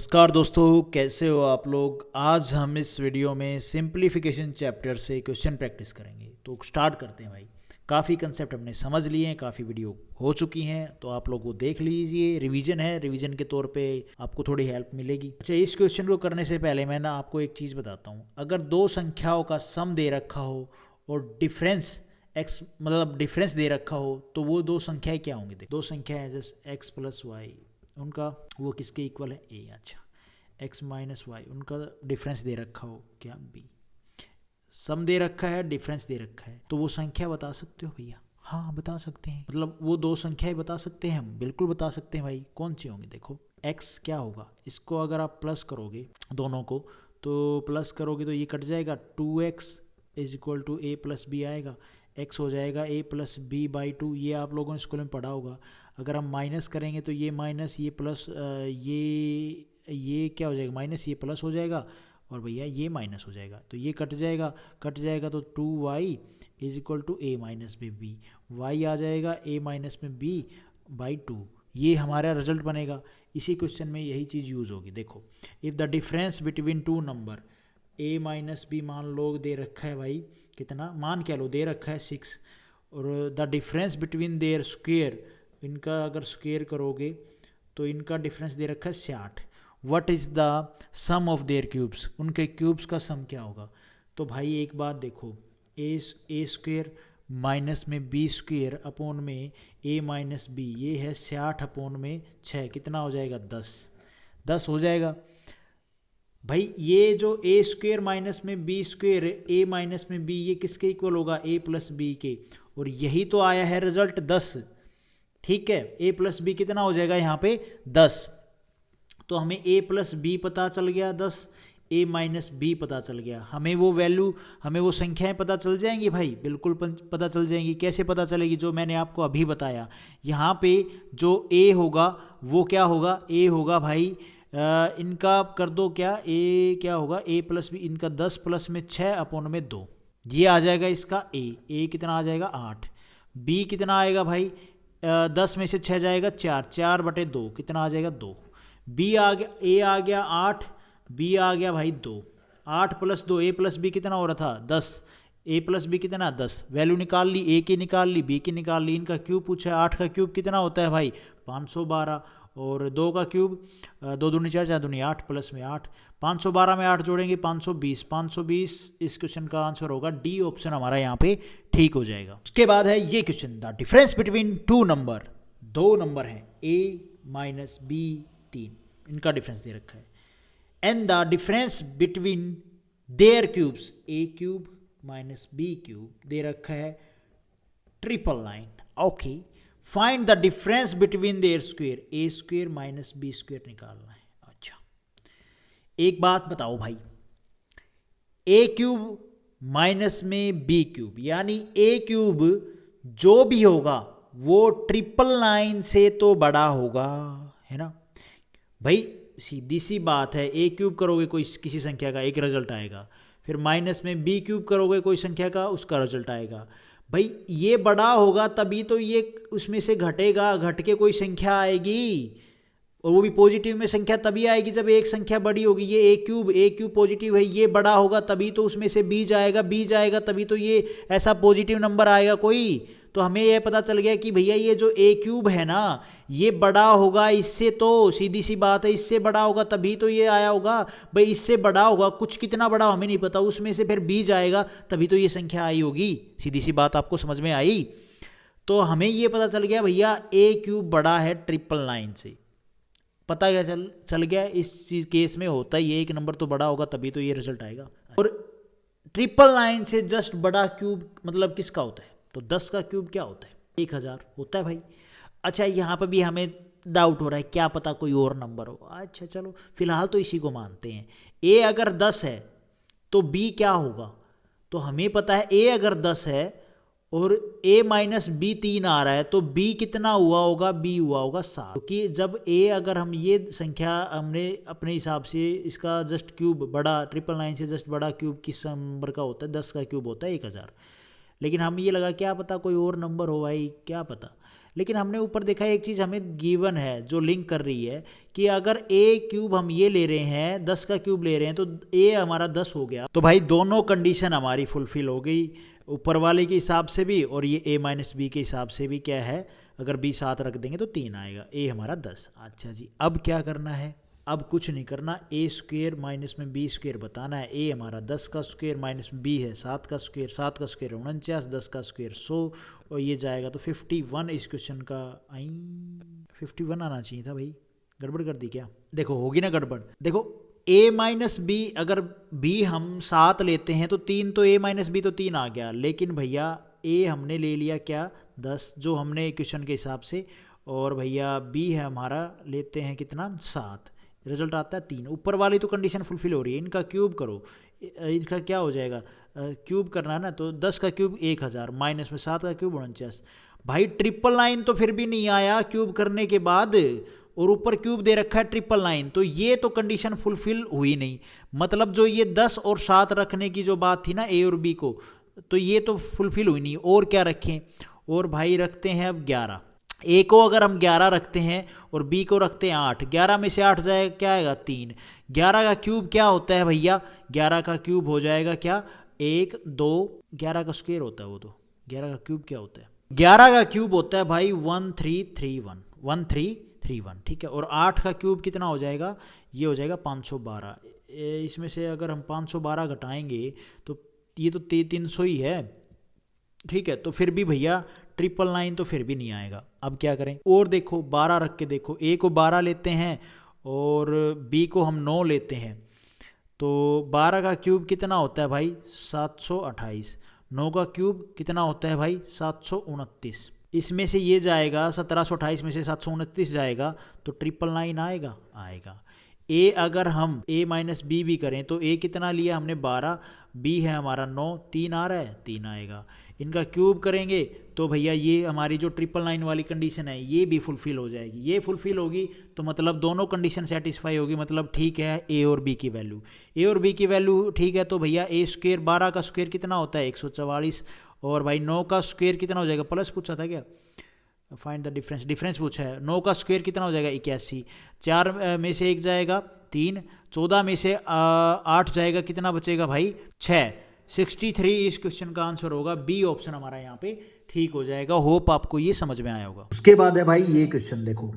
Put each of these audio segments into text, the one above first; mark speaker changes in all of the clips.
Speaker 1: नमस्कार दोस्तों, कैसे हो आप लोग। आज हम इस वीडियो में सिंप्लीफिकेशन चैप्टर से क्वेश्चन प्रैक्टिस करेंगे। तो स्टार्ट करते हैं भाई। काफ़ी कंसेप्ट हमने समझ लिए हैं, काफ़ी वीडियो हो चुकी हैं, तो आप लोग वो देख लीजिए। रिवीजन है, रिवीजन के तौर पे आपको थोड़ी हेल्प मिलेगी। अच्छा, इस क्वेश्चन को करने से पहले मैं ना आपको एक चीज़ बताता हूँ। अगर दो संख्याओं का सम दे रखा हो और डिफरेंस एक्स मतलब डिफरेंस दे रखा हो, तो वो दो संख्याएं क्या होंगी। देख, दो संख्याएं जैसे एक्स प्लस वाई, उनका वो किसके इक्वल है, ए। अच्छा, एक्स माइनस वाई, उनका डिफरेंस दे रखा हो क्या, बी। सम दे रखा है, डिफरेंस दे रखा है, तो वो संख्या बता सकते हो भैया। हाँ, बता सकते हैं। मतलब वो दो संख्याएं बता सकते हैं हम, बिल्कुल बता सकते हैं भाई। कौन सी होंगी, देखो। एक्स क्या होगा, इसको अगर आप प्लस करोगे दोनों को, तो प्लस करोगे तो ये कट जाएगा, 2x is equal to a plus b आएगा। एक्स हो जाएगा ए प्लस बी बाई 2, ये आप लोगों ने स्कूल में पढ़ा होगा। अगर हम माइनस करेंगे तो ये माइनस, ये प्लस, ये क्या हो जाएगा, माइनस, ये प्लस हो जाएगा, और भैया ये माइनस हो जाएगा, तो ये कट जाएगा तो 2y is equal to a minus में बी। वाई आ जाएगा ए माइनस में बी बाई 2, ये हमारा रिजल्ट बनेगा। इसी क्वेश्चन में यही चीज़ यूज़ होगी। देखो, if the difference between two number a minus b, मान लो दे रखा है भाई, कितना मान क्या लो, दे रखा है 6, और the difference between their square, इनका अगर स्क्वेयर करोगे तो इनका डिफरेंस दे रखा है 60। What is the sum of their cubes, उनके क्यूब्स का सम क्या होगा। तो भाई एक बात देखो, ए स्क्वेयर माइनस में बी स्क्वेयर अपॉन में ए माइनस बी, ये है 60 अपॉन में 6, कितना हो जाएगा, 10 हो जाएगा भाई। ये जो ए स्क्वेयर माइनस में बी स्क्वेयर, ए माइनस में बी, ये किसके इक्वल होगा, ए प्लस बी के, और यही तो आया है रिजल्ट 10। ठीक है, ए प्लस बी कितना हो जाएगा यहाँ पे, 10। तो हमें ए प्लस बी पता चल गया 10, ए माइनस बी पता चल गया। हमें वो वैल्यू, हमें वो संख्याएं पता चल जाएंगी भाई, बिल्कुल पता चल जाएंगी। कैसे पता चलेगी, जो मैंने आपको अभी बताया। यहाँ पे जो ए होगा वो क्या होगा, ए होगा भाई, इनका कर दो क्या, ए क्या होगा, ए प्लस बी, इनका 10 प्लस में 6 अपॉन में 2, ये आ जाएगा इसका ए कितना आ जाएगा, 8। बी कितना आएगा भाई, 10 में से 6 जाएगा 4, 4/2 कितना आ जाएगा, 2। बी आ गया, ए आ गया 8, बी आ गया भाई 2। 8 प्लस 2, ए प्लस बी कितना हो रहा था, 10। ए प्लस बी कितना, 10। वैल्यू निकाल ली, ए की निकाल ली, बी की निकाल ली, इनका क्यूब पूछा है। 8 का क्यूब कितना होता है भाई, 512, और 2 का क्यूब 2 दूनी 4, 4 दूनी 8, प्लस में 8, 512 में 8 जोड़ेंगे 520, 520 इस क्वेश्चन का आंसर होगा डी ऑप्शन, हमारा यहाँ पे ठीक हो जाएगा। उसके बाद है ये question, the difference between two number, दो नंबर है ए माइनस बी 3, इनका डिफरेंस दे रखा है। And the difference between their cubes, A cube minus B cube दे रखा है, triple line. Okay, find the difference between their square, A square minus B square निकालना है। अच्छा, एक बात बताओ भाई, ए क्यूब माइनस में बी क्यूब, यानी ए क्यूब जो भी होगा वो ट्रिपल लाइन से तो बड़ा होगा, है ना भाई। सीधी सी बात है, ए क्यूब करोगे कोई किसी संख्या का, एक रिजल्ट आएगा। फिर माइनस में बी क्यूब करोगे कोई संख्या का, उसका रिजल्ट आएगा। भाई ये बड़ा होगा तभी तो ये उसमें से घटेगा, घट के कोई संख्या आएगी, और वो भी पॉजिटिव में संख्या तभी आएगी जब एक संख्या बड़ी होगी। ये ए क्यूब पॉजिटिव है, ये बड़ा होगा तभी तो उसमें से बी जाएगा तभी तो ये ऐसा पॉजिटिव नंबर आएगा कोई। तो हमें यह पता चल गया कि भैया ये जो ए क्यूब है ना, ये बड़ा होगा इससे, तो सीधी सी बात है, इससे बड़ा होगा तभी तो ये आया होगा भाई। इससे बड़ा होगा कुछ, कितना बड़ा हमें नहीं पता, उसमें से फिर बी जाएगा तभी तो ये संख्या आई होगी। सीधी सी बात आपको समझ में आई। तो हमें ये पता चल गया भैया ए क्यूब बड़ा है ट्रिपल लाइन से, पता क्या चल गया। इस चीज केस में होता ही है, एक नंबर तो बड़ा होगा तभी तो ये रिजल्ट आएगा। और ट्रिपल लाइन से जस्ट बड़ा क्यूब मतलब किसका होता है, तो 10 का क्यूब क्या होता है, 1000 होता है भाई। अच्छा, यहाँ पर भी हमें डाउट हो रहा है, क्या पता कोई और नंबर हो। अच्छा चलो, फिलहाल तो इसी को मानते हैं। ए अगर 10 है तो बी क्या होगा, तो हमें पता है ए अगर 10 है और a माइनस बी 3 आ रहा है, तो b कितना हुआ होगा, b हुआ होगा 7। क्योंकि जब a, अगर हम ये संख्या हमने अपने हिसाब से इसका जस्ट क्यूब बड़ा, ट्रिपल लाइन से जस्ट बड़ा क्यूब किस नंबर का होता है, 10 का क्यूब होता है 1000। लेकिन हम ये लगा क्या पता कोई और नंबर हो भाई, क्या पता। लेकिन हमने ऊपर देखा एक चीज़ हमें गिवन है जो लिंक कर रही है कि अगर ए क्यूब हम ये ले रहे हैं 10 का क्यूब ले रहे हैं तो ए हमारा 10 हो गया। तो भाई दोनों कंडीशन हमारी फुलफिल हो गई, ऊपर वाले के हिसाब से भी और ये ए माइनस बी के हिसाब से भी। क्या है, अगर बी 7 रख देंगे तो 3 आएगा, ए हमारा 10। अच्छा जी, अब क्या करना है? अब कुछ नहीं करना, ए स्क्वेयर माइनस में बी स्क्वेयर बताना है। ए हमारा 10 का स्क्वेयर माइनस में बी है 7 का स्क्वेयर, 7 का स्क्वेयर 49, 10 का स्क्वेयर 100 और ये जाएगा तो 51। इस क्वेश्चन का 51 आना चाहिए था भाई, गड़बड़ कर दी क्या? देखो होगी ना गड़बड़। देखो a माइनस बी, अगर b हम 7 लेते हैं तो 3, तो a माइनस बी तो 3 आ गया। लेकिन भैया a हमने ले लिया क्या 10, जो हमने क्वेश्चन के हिसाब से, और भैया b है हमारा लेते हैं कितना 7, रिजल्ट आता है 3। ऊपर वाली तो कंडीशन फुलफिल हो रही है, इनका क्यूब करो, इनका क्या हो जाएगा, क्यूब करना है ना, तो 10 का क्यूब 1000 माइनस में 7 का क्यूब 49। भाई 999 तो फिर भी नहीं आया क्यूब करने के बाद, और ऊपर क्यूब दे रखा है 999, तो ये तो कंडीशन फुलफिल हुई नहीं। मतलब जो ये 10 और 7 रखने की जो बात थी ना ए और बी को, तो ये तो फुलफिल हुई नहीं। और क्या रखें? और भाई रखते हैं अब 11। ए को अगर हम 11 रखते हैं और बी को रखते हैं 8, 11 में से 8 जाएगा क्या आएगा 3। 11 का क्यूब क्या होता है भैया? 11 का क्यूब हो जाएगा क्या 1 2, 11 का स्क्वायर होता है वो, तो 11 का क्यूब क्या होता है? 11 का क्यूब होता है भाई 1331, 1331, ठीक है। और 8 का क्यूब कितना हो जाएगा? ये हो जाएगा 512। इसमें से अगर हम 512 घटाएंगे तो ये तो 300 ही है, ठीक है। तो फिर भी भैया 999 तो फिर भी नहीं आएगा। अब क्या करें? और देखो 12 रख के देखो, ए को 12 लेते हैं और बी को हम 9 लेते हैं, तो 12 का क्यूब कितना होता है भाई 728। 9 का क्यूब कितना होता है भाई 729। इसमें से ये जाएगा 1728 में से 729 जाएगा तो 999 आएगा, आएगा। ए अगर हम ए माइनस बी भी करें तो ए कितना लिया हमने 12, बी है हमारा 9, 3 आ रहा है, 3 आएगा। इनका क्यूब करेंगे तो भैया ये हमारी जो 999 वाली कंडीशन है ये भी फुलफिल हो जाएगी। ये फुलफिल होगी तो मतलब दोनों कंडीशन सेटिस्फाई होगी, मतलब ठीक है ए और बी की वैल्यू। ए और बी की वैल्यू ठीक है तो भैया ए स्क्वेयर 12 का स्क्वेयर कितना होता है 144, और भाई 9 का स्क्वेयर कितना हो जाएगा, प्लस पूछा था क्या, फाइंड द डिफरेंस, डिफरेंस पूछा है। 9 का स्क्वेयर कितना हो जाएगा 81, 4 में से 1 जाएगा 3, 14 में से 8 जाएगा, कितना बचेगा भाई 6, 63 इस क्वेश्चन का आंसर होगा। बी ऑप्शन हमारा यहाँ पे ठीक हो जाएगा। होप आपको ये समझ में आया होगा। उसके बाद है भाई ये क्वेश्चन देखो,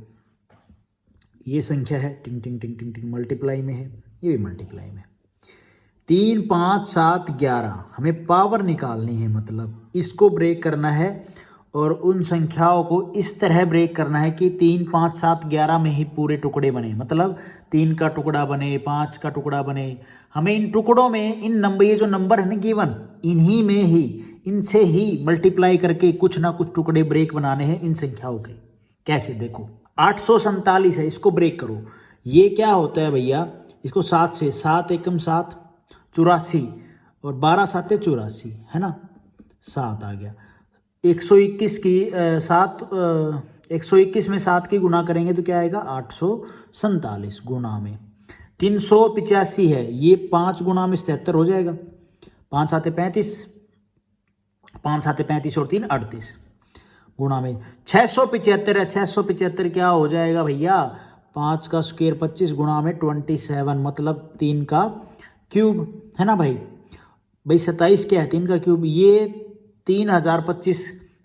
Speaker 1: ये संख्या है टिंग टिंग टिंग टिंग टिंग मल्टीप्लाई में है, ये भी मल्टीप्लाई में। 3 5 7 11 हमें पावर निकालनी है, मतलब इसको ब्रेक करना है और उन संख्याओं को इस तरह ब्रेक करना है कि 3 5 7 11 में ही पूरे टुकड़े बने, मतलब 3 का टुकड़ा बने, 5 का टुकड़ा बने। हमें इन टुकड़ों में इन नंबर, ये जो नंबर है ना गिवन, इन्हीं में ही, इनसे ही मल्टीप्लाई करके कुछ ना कुछ टुकड़े ब्रेक बनाने हैं इन संख्याओं के। कैसे? देखो 847 है, इसको ब्रेक करो। ये क्या होता है भैया, इसको 7 से, 7 एकम 7 84 और 12 7 84 है ना, 7 आ गया। 121 की 121 में 7 की गुना करेंगे तो क्या आएगा 847 गुना में 385 है, ये 5 गुना में 77 हो जाएगा, 5 7 35, 5 7 35 और 3 38 गुना में 675 है। 675 क्या हो जाएगा भैया 5 का स्क्वायर 25 गुना में 27, मतलब 3 का क्यूब है ना भाई। 27 क्या है 3 का क्यूब, ये 3025,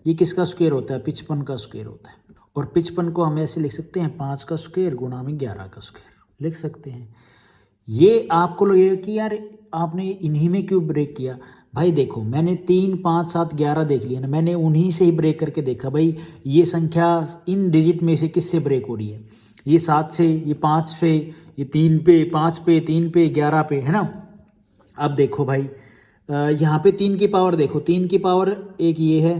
Speaker 1: ये किसका स्क्वायर होता है 55 का स्क्वायर होता है। और 55 को हम ऐसे लिख सकते हैं 5 का स्क्वायर गुना में 11 का स्क्वायर लिख सकते हैं। ये आपको लगेगा कि यार आपने इन्हीं में क्यों ब्रेक किया। भाई देखो मैंने 3 5 7 11 देख लिया ना, मैंने उन्हीं से ही ब्रेक करके देखा भाई ये संख्या इन डिजिट में से किससे ब्रेक हो रही है, ये 7 से, ये 5 पे, ये 3 पे, 5 पे, 3 पे, 11 पे, है ना। अब देखो भाई यहाँ पे 3 की पावर देखो, 3 की पावर एक ये है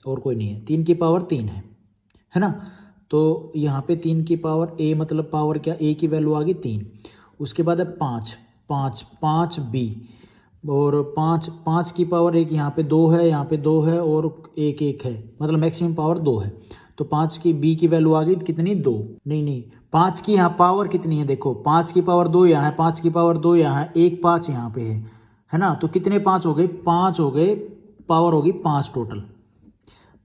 Speaker 1: और कोई नहीं है, 3 की पावर 3 है ना। तो यहाँ पे 3 की पावर a मतलब पावर क्या, a की वैल्यू आ गई 3। उसके बाद है 5 b और 5 की पावर एक, यहाँ पे 2 है, यहाँ पे 2 है और एक है, मतलब मैक्सिमम पावर 2 है। तो 5 की b की वैल्यू आ गई कितनी 2, नहीं 5 की यहाँ पावर कितनी है देखो, 5 की पावर 2 यहाँ है, 5 की पावर 2 यहाँ है, एक 5 यहाँ पे है ना। तो कितने 5 हो गए, 5 हो गए, पावर होगी 5 टोटल,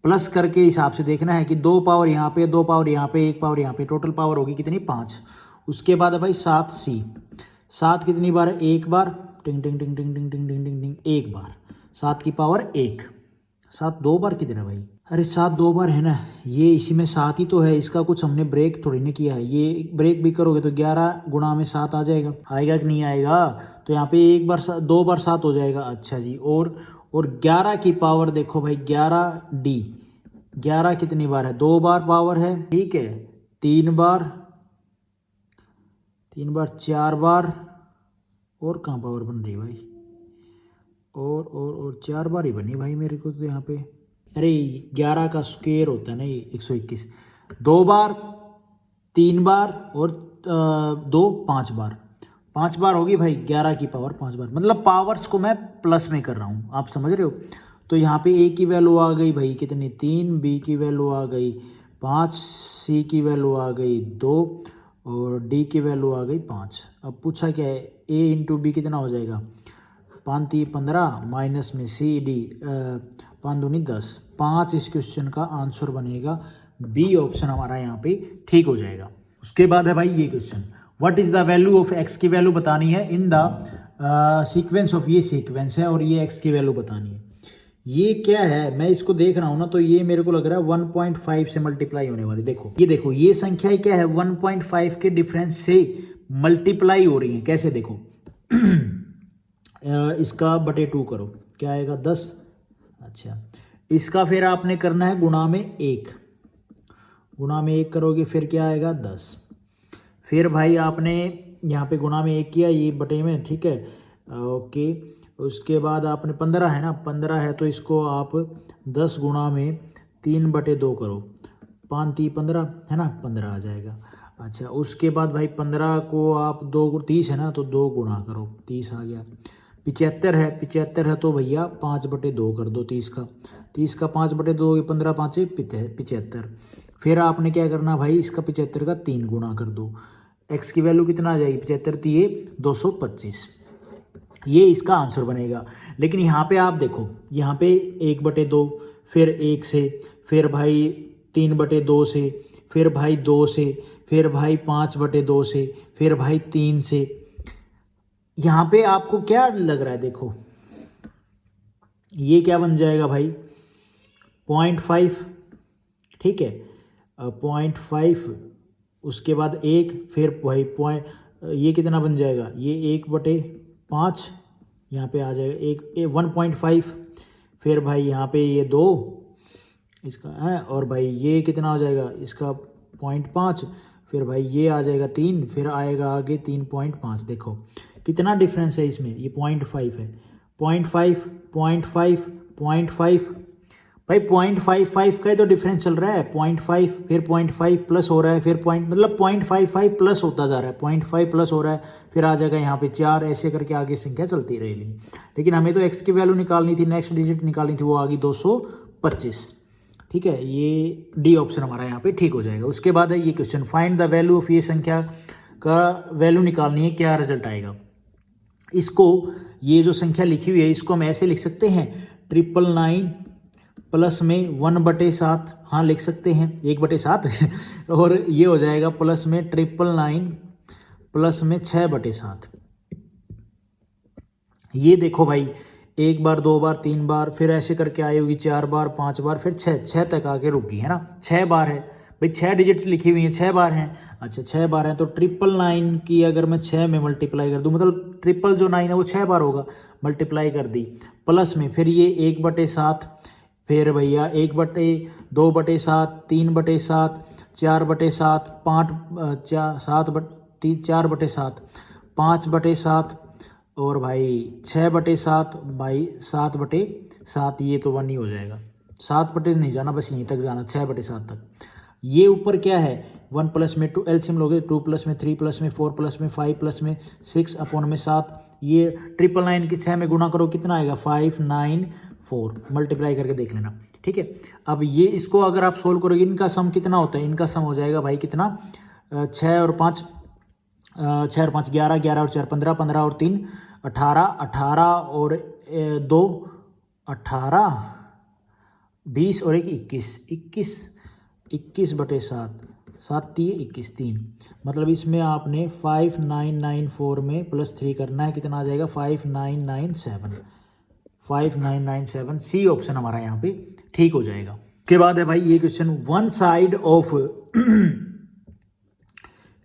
Speaker 1: प्लस करके हिसाब से देखना है कि 2 पावर यहाँ पे, 2 पावर यहाँ पे, 1 पावर यहाँ पे, टोटल पावर होगी कितनी 5। उसके बाद है भाई 7C, 7 कितनी बार है, 1 बार, टिंग टिंग टिंग टिंग टिंग टिंग टिंग टिंग टिंग, 1 बार, 7 की पावर 1। 7 2 बार कितना भाई, अरे 7 2 बार है ना, ये इसी में 7 ही तो है, इसका कुछ हमने ब्रेक थोड़ी ना किया है। ये ब्रेक भी करोगे तो 11 गुणा में 7 आ जाएगा, आएगा कि नहीं आएगा। तो यहाँ पे 1 बार 2 बार 7 हो जाएगा। अच्छा जी, और 11 की पावर देखो भाई, 11D, 11 कितनी बार है, 2 बार पावर है, ठीक है, 3 बार, 4 बार, और कहाँ पावर बन रही है भाई, और 4 बार ही बनी भाई मेरे को तो यहाँ पे। अरे 11 का स्क्वायर होता है ना ये 121, 2 बार, 3 बार, और 2 5 बार, 5 बार होगी भाई 11 की पावर 5 बार। मतलब पावर्स को मैं प्लस में कर रहा हूँ, आप समझ रहे हो। तो यहाँ पे A की वैल्यू आ गई भाई कितनी 3, B की वैल्यू आ गई 5, C की वैल्यू आ गई 2, और D की वैल्यू आ गई 5। अब पूछा क्या है, A इंटू B कितना हो जाएगा, 5 3 15 माइनस में CD 5 दूनी 10, 5 इस क्वेश्चन का आंसर बनेगा। बी ऑप्शन हमारा यहाँ पे ठीक हो जाएगा। उसके बाद है भाई ये question, what is the value of x की वैल्यू बतानी है इन द सीक्वेंस ऑफ, ये सीक्वेंस है और ये एक्स की वैल्यू बतानी है। ये क्या है, मैं इसको देख रहा हूँ ना, तो ये मेरे को लग रहा है 1.5 से मल्टीप्लाई होने वाली। देखो ये संख्या क्या है, 1.5 के डिफरेंस से मल्टीप्लाई हो रही है। कैसे देखो इसका बटे 2 करो, क्या आएगा 10। अच्छा, इसका फिर आपने करना है गुणा में 1, गुणा में 1 करोगे फिर क्या आएगा 10। फिर भाई आपने यहाँ पे गुणा में 1 किया, ये बटे में, ठीक है, ओके। उसके बाद आपने 15 है ना, 15 है तो इसको आप 10 गुणा में 3 बटे 2 करो, 5 3 15 है ना, 15 आ जाएगा। अच्छा, उसके बाद भाई 15 को आप 2 30 है ना, तो 2 गुणा करो, 30 आ गया। 75 है तो भैया 5 बटे 2 कर दो, 30 का 5 बटे 2, 15 5 75। फिर आपने क्या करना भाई, इसका 75 का 3 गुणा कर दो, एक्स की वैल्यू कितना आ जाएगी, 75 3 225। ये इसका आंसर बनेगा। लेकिन यहाँ पे आप देखो, यहाँ पे 1 बटे 2, फिर 1 से, फिर भाई 3 बटे 2 से, फिर भाई 2 से, फिर भाई 5 बटे 2 से, फिर भाई 3 से। यहाँ पे आपको क्या लग रहा है, देखो ये क्या बन जाएगा भाई 0.5, ठीक है, 0.5, उसके बाद 1, फिर भाई ये कितना बन जाएगा, ये 1/5 यहाँ पे आ जाएगा, 1.5, फिर भाई यहाँ पे ये 2 इसका है, और भाई ये कितना हो जाएगा इसका 0.5, फिर भाई ये आ जाएगा 3, फिर आएगा आगे 3.5। देखो कितना डिफरेंस है इसमें, ये 0.5 है, 0.5 0.5 0.5 भाई 0.55 का ही तो डिफरेंस चल रहा है, 0.5 फिर 0.5 प्लस हो रहा है, फिर मतलब 0.55 प्लस होता जा रहा है, 0.5 प्लस हो रहा है, फिर आ जाएगा यहाँ पे 4, ऐसे करके आगे संख्या चलती रहेगी। लेकिन हमें तो एक्स की वैल्यू निकालनी थी, नेक्स्ट डिजिट निकालनी थी, वो आ गई 225, ठीक है। ये डी ऑप्शन हमारा यहाँ पे ठीक हो जाएगा। उसके बाद है ये question, find the value of, ये संख्या का वैल्यू निकालनी है, क्या रिजल्ट आएगा। इसको, ये जो संख्या लिखी हुई है इसको हम ऐसे लिख सकते हैं, 999 प्लस में 1/7, हाँ लिख सकते हैं 1/7 और ये हो जाएगा प्लस में 999 प्लस में 6/7। ये देखो भाई 1 बार 2 बार 3 बार, फिर ऐसे करके आई होगी 4 बार 5 बार, फिर 6 तक आके रुकी है ना, 6 बार है भाई, 6 डिजिट्स लिखी हुई हैं, 6 बार हैं। अच्छा 6 बार हैं तो 999 की अगर मैं 6 में मल्टीप्लाई कर दूं, मतलब ट्रिपल जो 9 है वो 6 बार होगा, मल्टीप्लाई कर दी, प्लस में फिर ये 1/7, फिर भैया 1/2/7, 3/7, 4/7, 4/7, 5/7, और भाई 6/7, भाई 7/7, ये तो 1 ही हो जाएगा, 7 बटे नहीं जाना, बस यहीं तक जाना, 6/7 तक। ये ऊपर क्या है, 1 प्लस में 2 एलसीएम लोगे, 2 प्लस में 3 प्लस में 4 प्लस में 5 प्लस में 6/7, ये 999 की 6 में गुणा करो, कितना आएगा 594, मल्टीप्लाई करके देख लेना, ठीक है। अब ये इसको अगर आप सोल्व करोगे, इनका सम कितना होता है, इनका सम हो जाएगा भाई कितना, 6 और 5 11, 11 और 4 15, 15 और 3 18, 18 और 2 18, 20 और एक 21 बटे 7, 7 3 21 3, मतलब इसमें आपने 5994 में +3 करना है, कितना आ जाएगा 5997 सी ऑप्शन हमारा यहाँ पे ठीक हो जाएगा। उसके बाद है भाई ये क्वेश्चन, वन साइड ऑफ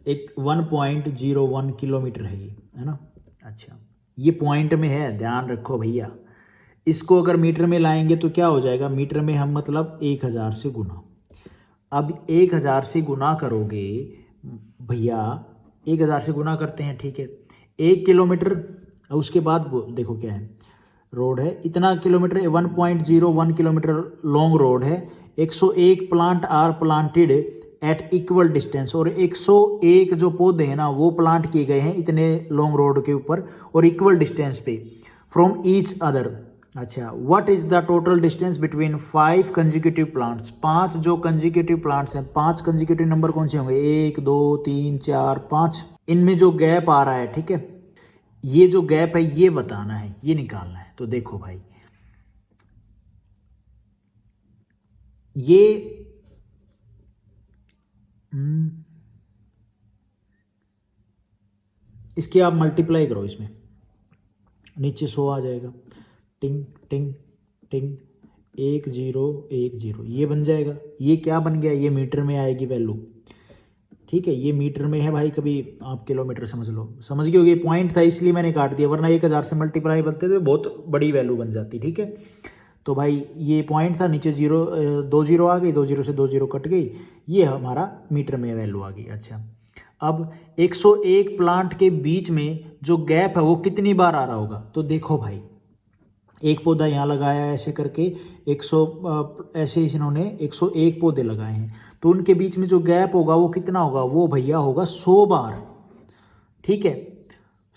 Speaker 1: एक 1.01 किलोमीटर है ये, है ना। अच्छा, ये पॉइंट में है, ध्यान रखो भैया। इसको अगर मीटर में लाएंगे तो क्या हो जाएगा, मीटर में हम मतलब 1000 से गुना। अब 1000 से गुना करोगे भैया, 1000 से गुना करते हैं, ठीक है। 1 किलोमीटर, उसके बाद देखो क्या है, रोड है इतना किलोमीटर, 1.01 किलोमीटर लॉन्ग रोड है। 101 plant are planted at equal distance, और 101 जो पौधे हैं ना वो प्लांट किए गए हैं इतने लॉन्ग रोड के ऊपर और इक्वल डिस्टेंस पे फ्रॉम ईच अदर। अच्छा, what is the total distance between 5 consecutive plants, 5 जो कंजिक्यूटिव प्लांट्स हैं, 5 कंजिक्यूटिव नंबर कौन से होंगे, 1 2 3 4 5, इनमें जो गैप आ रहा है, ठीक है, ये जो गैप है ये बताना है, ये निकालना है। तो देखो भाई, ये इसकी आप मल्टीप्लाई करो, इसमें नीचे 100 आ जाएगा, टिंग टिंग टिंग 1 0 1 0, ये बन जाएगा। ये क्या बन गया, ये मीटर में आएगी वैल्यू, ठीक है। ये मीटर में है भाई, कभी आप किलोमीटर समझ लो, समझ गए। ये पॉइंट था इसलिए मैंने काट दिया, वरना 1000 से मल्टीप्लाई बनते तो बहुत बड़ी वैल्यू बन जाती, ठीक है। तो भाई ये पॉइंट था, नीचे 2 0 आ गई, 2 0 से 2 0 कट गई, ये हमारा मीटर में वैल्यू आ गई। अच्छा, अब 101 प्लांट के बीच में जो गैप है वो कितनी बार आ रहा होगा, तो देखो भाई, एक पौधा यहाँ लगाया ऐसे करके, 100 ऐसे इन्होंने 101 पौधे लगाए हैं, तो उनके बीच में जो गैप होगा वो कितना होगा, वो भैया होगा 100 बार, ठीक है।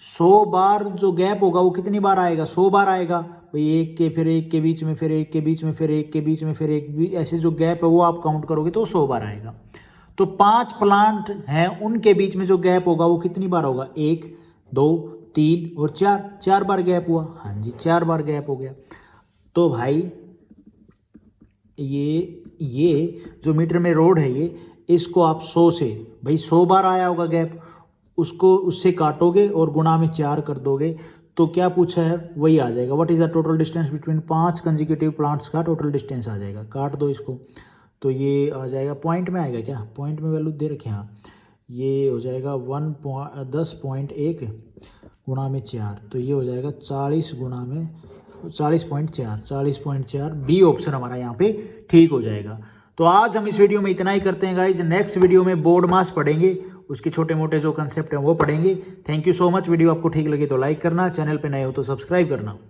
Speaker 1: 100 बार जो गैप होगा वो कितनी बार आएगा, 100 बार आएगा भाई। एक के फिर एक के बीच में, फिर एक के बीच में, फिर एक के बीच में, फिर एक ऐसे जो गैप है वो आप काउंट करोगे तो 100 बार आएगा। तो 5 प्लांट हैं, उनके बीच में जो गैप होगा वो कितनी बार होगा, 1 2 3 और 4 बार गैप हुआ। हाँ जी, 4 बार गैप हो गया। तो भाई ये जो मीटर में रोड है, ये इसको आप 100 से, भाई 100 बार आया होगा गैप, उसको उससे काटोगे और गुणा में 4 कर दोगे, तो क्या पूछा है वही आ जाएगा। What is the total distance between 5 consecutive plants का टोटल डिस्टेंस आ जाएगा, काट दो इसको, तो ये आ जाएगा, पॉइंट में आएगा क्या, पॉइंट में वैल्यू दे रखे, हाँ, ये हो जाएगा 10.1 गुणा में 4, तो ये हो जाएगा 40 गुणा में 40.4 बी ऑप्शन हमारा यहाँ पे ठीक हो जाएगा। तो आज हम इस वीडियो में इतना ही करते हैं गाइज, नेक्स्ट वीडियो में बोर्ड मास पढ़ेंगे, उसके छोटे मोटे जो कंसेप्ट हैं वो पढ़ेंगे। Thank you so much. Video आपको ठीक लगे तो लाइक करना, चैनल पे नए हो तो सब्सक्राइब करना।